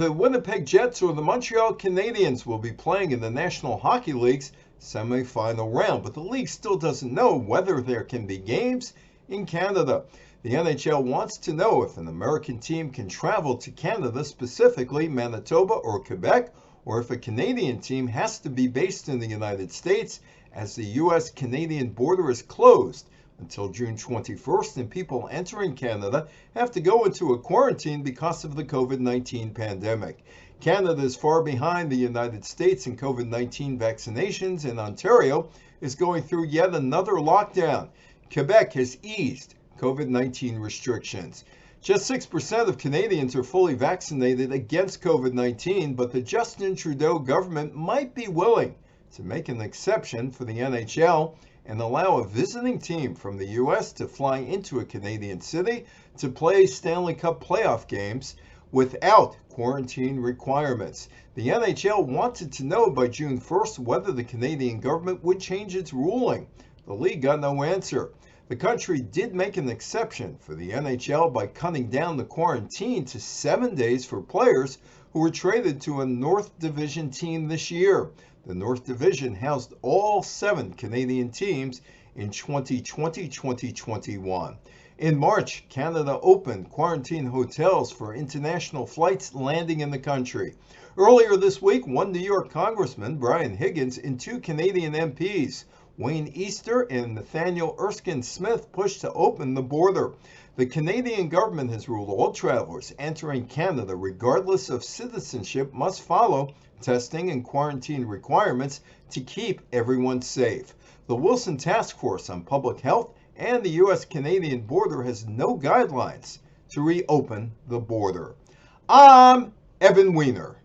the Winnipeg Jets or the Montreal Canadiens will be playing in the National Hockey League's semifinal round, but the league still doesn't know whether there can be games in Canada. The NHL wants to know if an American team can travel to Canada, specifically Manitoba or Quebec, or if a Canadian team has to be based in the United States, as the U.S.-Canadian border is closed until June 21st, and people entering Canada have to go into a quarantine because of the COVID-19 pandemic. Canada is far behind the United States in COVID-19 vaccinations, and Ontario is going through yet another lockdown. Quebec has eased COVID-19 restrictions. Just 6% of Canadians are fully vaccinated against COVID-19, but the Justin Trudeau government might be willing to make an exception for the NHL and allow a visiting team from the U.S. to fly into a Canadian city to play Stanley Cup playoff games without quarantine requirements. The NHL wanted to know by June 1st whether the Canadian government would change its ruling. The league got no answer. The country did make an exception for the NHL by cutting down the quarantine to 7 days for players who were traded to a North Division team this year. The North Division housed all 7 Canadian teams in 2020-2021. In March, Canada opened quarantine hotels for international flights landing in the country. Earlier this week, one New York Congressman, Brian Higgins, and 2 Canadian MPs, Wayne Easter and Nathaniel Erskine Smith, pushed to open the border. The Canadian government has ruled all travelers entering Canada, regardless of citizenship, must follow testing and quarantine requirements to keep everyone safe. The Wilson Task Force on Public Health and the U.S.-Canadian border has no guidelines to reopen the border. I'm Evan Weiner.